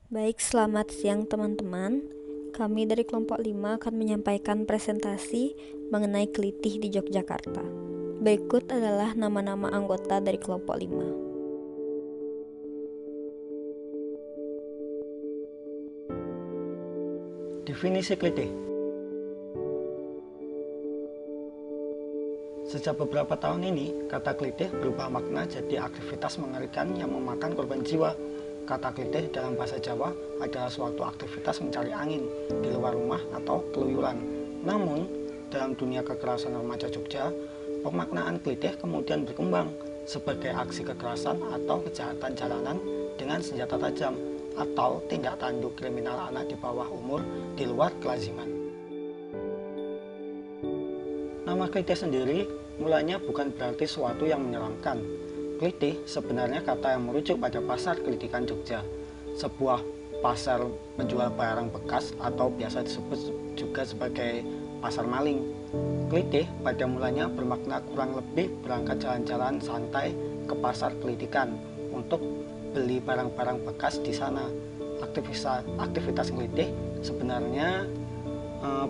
Baik, selamat siang teman-teman. Kami dari kelompok 5 akan menyampaikan presentasi mengenai kelitih di Yogyakarta. Berikut adalah nama-nama anggota dari kelompok 5. Definisi kelitih. Sejak beberapa tahun ini, kata kelitih berubah makna jadi aktivitas mengerikan yang memakan korban jiwa. Kata kelitih dalam bahasa Jawa adalah suatu aktivitas mencari angin di luar rumah atau keluyuran. Namun, dalam dunia kekerasan remaja Jogja, pemaknaan kelitih kemudian berkembang sebagai aksi kekerasan atau kejahatan jalanan dengan senjata tajam atau tindak tanduk kriminal anak di bawah umur di luar kelaziman. Nama kelitih sendiri mulanya bukan berarti sesuatu yang menyeramkan. Kelitih sebenarnya kata yang merujuk pada pasar kelitikan Jogja, sebuah pasar menjual barang bekas atau biasa disebut juga sebagai pasar maling. Kelitih pada mulanya bermakna kurang lebih berangkat jalan-jalan santai ke pasar kelitikan untuk beli barang-barang bekas di sana. Aktivitas kelitih sebenarnya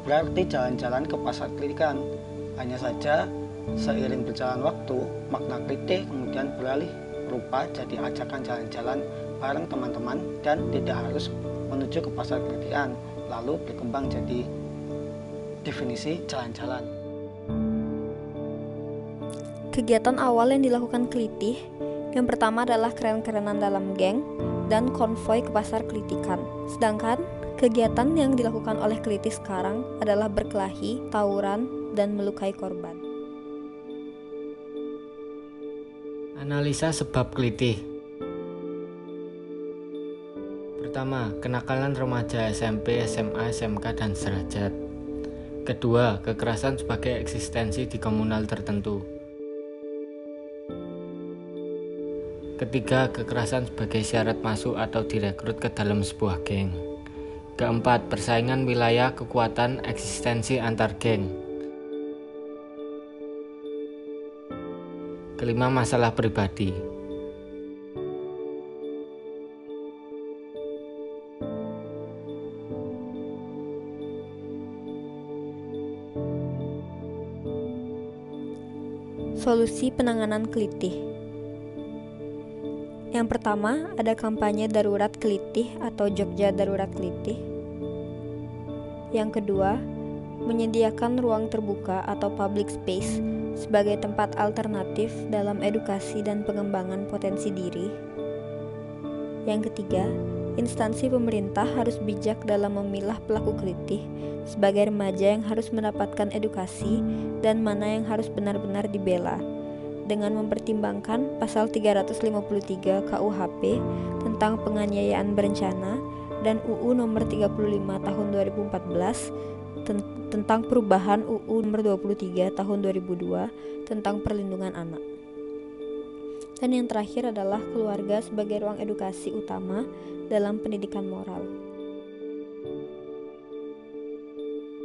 berarti jalan-jalan ke pasar kelitikan. Hanya saja, seiring berjalan waktu, makna kelitih kemudian beralih rupa jadi ajakan jalan-jalan bareng teman-teman dan tidak harus menuju ke pasar kelitikan, lalu berkembang jadi definisi jalan-jalan. Kegiatan awal yang dilakukan kelitih, yang pertama adalah keren-kerenan dalam geng dan konvoi ke pasar kelitikan. Sedangkan kegiatan yang dilakukan oleh kelitih sekarang adalah berkelahi, tawuran, dan melukai korban. Analisa sebab kelitih. Pertama, kenakalan remaja SMP, SMA, SMK, dan sederajat. Kedua, kekerasan sebagai eksistensi di komunal tertentu. Ketiga, kekerasan sebagai syarat masuk atau direkrut ke dalam sebuah geng. Keempat, persaingan wilayah, kekuatan, eksistensi antar geng. Kelima, masalah pribadi. Solusi penanganan kelitih. Yang pertama, ada kampanye darurat kelitih atau Jogja Darurat Kelitih. Yang kedua, menyediakan ruang terbuka atau public space sebagai tempat alternatif dalam edukasi dan pengembangan potensi diri. Yang ketiga, instansi pemerintah harus bijak dalam memilah pelaku kelitih sebagai remaja yang harus mendapatkan edukasi dan mana yang harus benar-benar dibela, dengan mempertimbangkan pasal 353 KUHP tentang penganiayaan berencana dan UU nomor 35 tahun 2014 tentang perubahan UU nomor 23 tahun 2002 tentang perlindungan anak. Dan yang terakhir adalah keluarga sebagai ruang edukasi utama dalam pendidikan moral.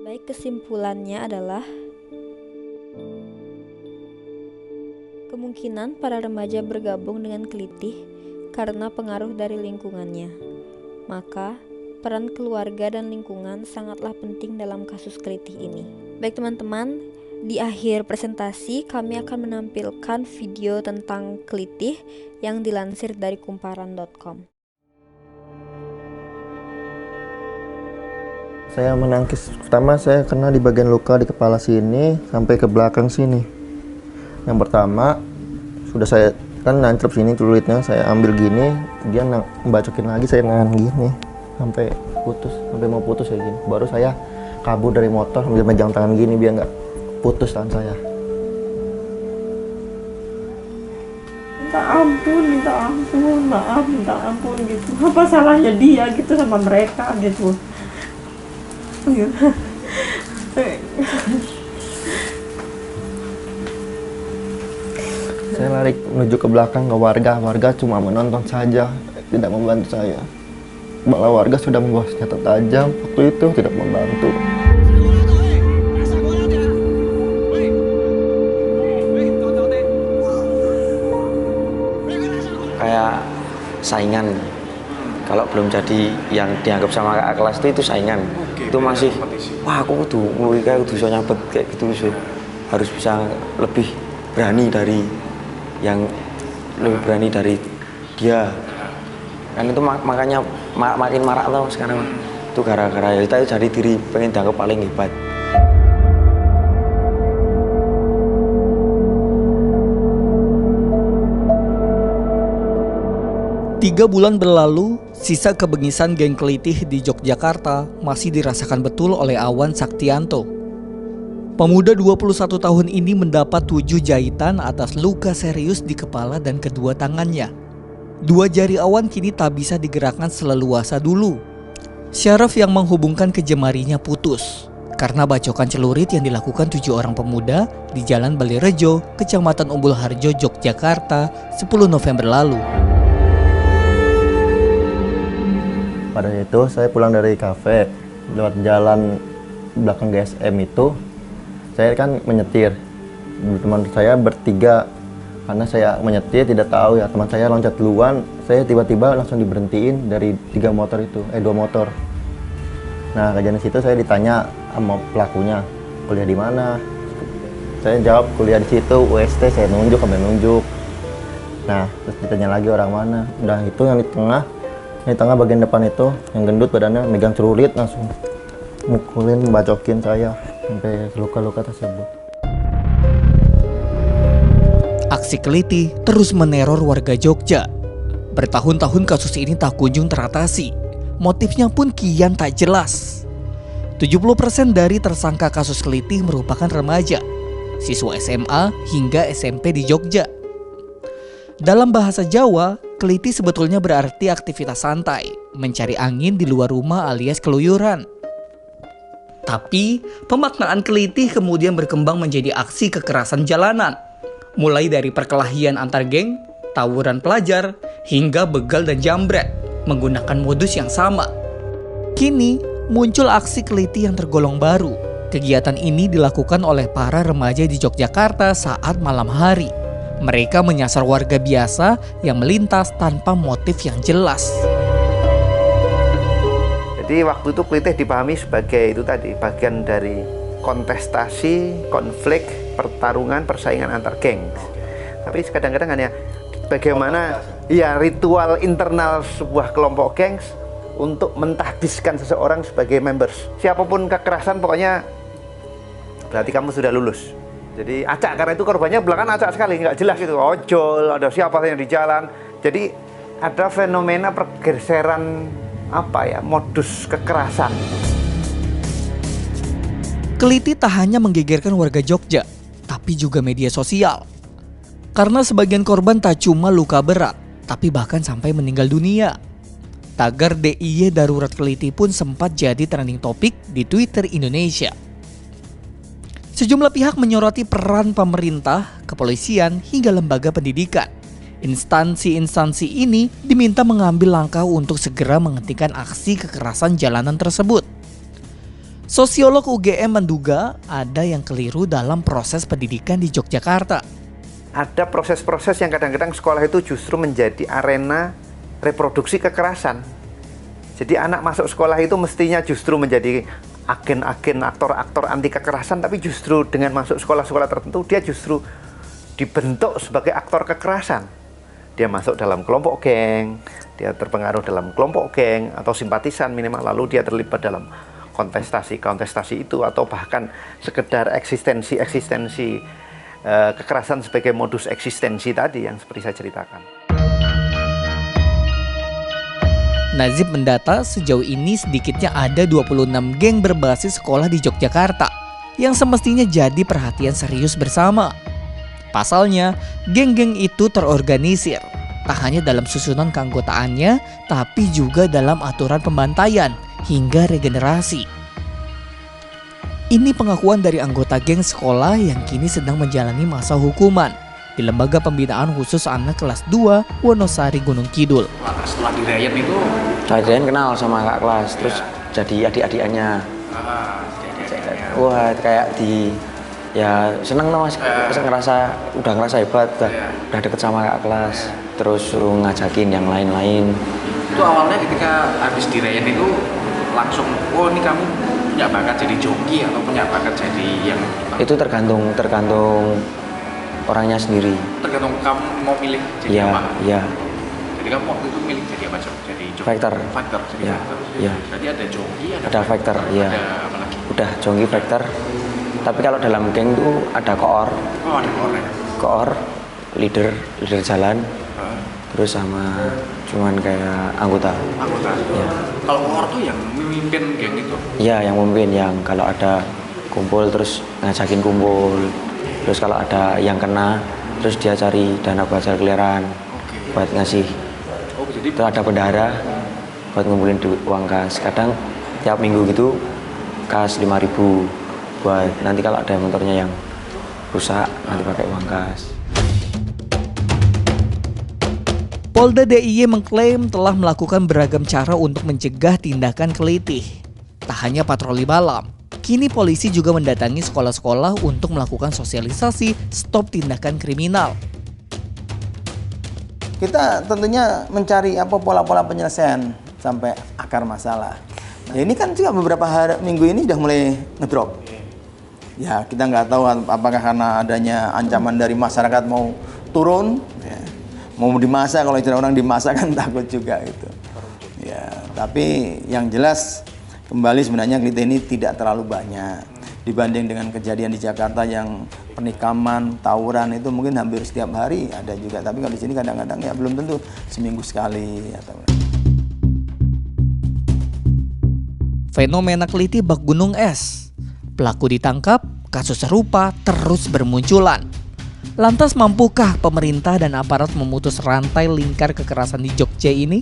Baik, kesimpulannya adalah kemungkinan para remaja bergabung dengan kelitih karena pengaruh dari lingkungannya. Maka, peran keluarga dan lingkungan sangatlah penting dalam kasus kelitih ini. Baik teman-teman, di akhir presentasi kami akan menampilkan video tentang kelitih yang dilansir dari kumparan.com. Saya menangkis, pertama saya kena di bagian luka di kepala sini sampai ke belakang sini. Yang pertama, sudah saya kan nancep sini kulitnya, saya ambil gini, dia membacokin lagi, saya nahan gini sampai putus, sampai mau putus ya gini. Baru saya kabur dari motor sambil megang tangan gini biar nggak putus tangan saya. Maaf, minta ampun gitu. Apa salahnya dia gitu sama mereka gitu. Saya lari menuju ke belakang ke warga cuma menonton saja, tidak membantu saya. Malah warga sudah membawa senjata tajam, waktu itu tidak membantu. Kayak saingan Kalau belum jadi yang dianggap sama kakak kelas itu saingan. Itu masih wah aku kudu bisa nyabet kayak gitu. Harus bisa lebih berani dari dia. Kan itu makanya makin marak loh sekarang. Itu gara-gara ya kita jadi diri pengen dianggap paling hebat. 3 bulan berlalu, sisa kebengisan geng Kelitih di Yogyakarta masih dirasakan betul oleh Awan Saktianto. Pemuda 21 tahun ini mendapat 7 jahitan atas luka serius di kepala dan kedua tangannya. 2 jari Awan kini tak bisa digerakkan seleluasa dulu. Syaraf yang menghubungkan ke jemarinya putus karena bacokan celurit yang dilakukan 7 orang pemuda di Jalan Balirejo, Kecamatan Umbul Harjo, Yogyakarta 10 November lalu. Pada itu saya pulang dari kafe, lewat jalan belakang GSM itu, saya kan menyetir. Teman saya bertiga, karena saya menyetir tidak tahu ya, teman saya loncat duluan, saya tiba-tiba langsung diberhentiin dari 2 motor. Nah, kejadian situ saya ditanya sama pelakunya, kuliah di mana? Saya jawab kuliah di situ, UST, saya nunjuk. Nah, terus ditanya lagi orang mana? Udah itu yang di tengah bagian depan itu, yang gendut badannya megang celurit langsung mukulin, bacokin saya sampai luka-luka tersebut. Aksi Kelitih terus meneror warga Jogja. Bertahun-tahun kasus ini tak kunjung teratasi. Motifnya pun kian tak jelas. 70% dari tersangka kasus Kelitih merupakan remaja, siswa SMA hingga SMP di Jogja. Dalam bahasa Jawa, Kelitih sebetulnya berarti aktivitas santai, mencari angin di luar rumah alias keluyuran. Tapi, pemaknaan Kelitih kemudian berkembang menjadi aksi kekerasan jalanan. Mulai dari perkelahian antar geng, tawuran pelajar, hingga begal dan jambret, menggunakan modus yang sama. Kini, muncul aksi Kelitih yang tergolong baru. Kegiatan ini dilakukan oleh para remaja di Yogyakarta saat malam hari. Mereka menyasar warga biasa yang melintas tanpa motif yang jelas. Jadi waktu itu Kelitih dipahami sebagai itu tadi, bagian dari kontestasi, konflik, pertarungan, persaingan antar geng. Tapi kadang-kadang hanya bagaimana ritual internal sebuah kelompok gengs untuk mentahbiskan seseorang sebagai members. Siapapun kekerasan pokoknya berarti kamu sudah lulus. Jadi acak, karena itu korbannya belakangan acak sekali, nggak jelas itu, ojol, ada siapa yang di jalan. Jadi ada fenomena pergeseran modus kekerasan. Kelitih tak hanya menggegerkan warga Jogja, tapi juga media sosial. Karena sebagian korban tak cuma luka berat, tapi bahkan sampai meninggal dunia. Tagar DIY Darurat Kelitih pun sempat jadi trending topik di Twitter Indonesia. Sejumlah pihak menyoroti peran pemerintah, kepolisian, hingga lembaga pendidikan. Instansi-instansi ini diminta mengambil langkah untuk segera menghentikan aksi kekerasan jalanan tersebut. Sosiolog UGM menduga ada yang keliru dalam proses pendidikan di Yogyakarta. Ada proses-proses yang kadang-kadang sekolah itu justru menjadi arena reproduksi kekerasan. Jadi anak masuk sekolah itu mestinya justru menjadi agen-agen, aktor-aktor anti kekerasan, tapi justru dengan masuk sekolah-sekolah tertentu dia justru dibentuk sebagai aktor kekerasan. Dia masuk dalam kelompok geng, dia terpengaruh dalam kelompok geng atau simpatisan minimal, lalu dia terlibat dalam kontestasi itu, atau bahkan sekedar eksistensi kekerasan sebagai modus eksistensi tadi yang seperti saya ceritakan. Nazib mendata sejauh ini sedikitnya ada 26 geng berbasis sekolah di Yogyakarta yang semestinya jadi perhatian serius bersama. Pasalnya, geng-geng itu terorganisir, tak hanya dalam susunan keanggotaannya, tapi juga dalam aturan pembantaian hingga regenerasi. Ini pengakuan dari anggota geng sekolah yang kini sedang menjalani masa hukuman di Lembaga Pembinaan Khusus Anak Kelas 2 Wonosari, Gunung Kidul. Setelah dirayain itu? Saya kenal sama kakak kelas, terus jadi adik-adikannya. Wah, kayak seneng mas, udah ngerasa hebat, udah deket sama kakak kelas, terus suruh ngajakin yang lain-lain. Itu awalnya ketika habis dirayain itu langsung, oh ini kamu punya bakat jadi joki atau punya bakat jadi yang Itu tergantung orangnya sendiri. tergantung kamu mau milih jadi Iya, apa. iya. Jadi kamu waktu itu milih jadi apa, Cok? Jadi joki. Fighter. Fighter, jadi Iya, fighter. iya. Jadi ada joki, Ada fighter, iya. Ada apa lagi? Udah joki fighter. Tapi kalau dalam geng tuh ada koor, Oh, ada core ya. koor, leader jalan, Heeh. terus sama cuman kayak anggota. Anggota. Iya. Kalau core tuh yang memimpin geng itu. Iya, yang memimpin, yang kalau ada kumpul terus ngajakin kumpul. Terus kalau ada yang kena, terus dia cari dana buat keliaran, buat ngasih. Oh, jadi Terus ada bendahara buat ngumpulin uang kas. Kadang tiap minggu gitu kas 5.000 buat nanti kalau ada motornya yang rusak nanti pakai uang kas. Polda DIY mengklaim telah melakukan beragam cara untuk mencegah tindakan kelitih. Tak hanya patroli malam, kini polisi juga mendatangi sekolah-sekolah untuk melakukan sosialisasi stop tindakan kriminal. Kita tentunya mencari pola-pola penyelesaian sampai akar masalah. Nah, ini kan juga beberapa minggu ini sudah mulai ngedrop. Ya, kita nggak tahu apakah karena adanya ancaman dari masyarakat mau turun, ya, mau dimasak, kalau istilah orang dimasak kan takut juga itu. Ya, tapi yang jelas kembali sebenarnya kelitih ini tidak terlalu banyak dibanding dengan kejadian di Jakarta yang penikaman, tawuran itu mungkin hampir setiap hari ada juga. Tapi kalau di sini kadang-kadang ya belum tentu seminggu sekali atau. Fenomena kelitih bak gunung es. Pelaku ditangkap, kasus serupa terus bermunculan. Lantas mampukah pemerintah dan aparat memutus rantai lingkar kekerasan di Jogja ini?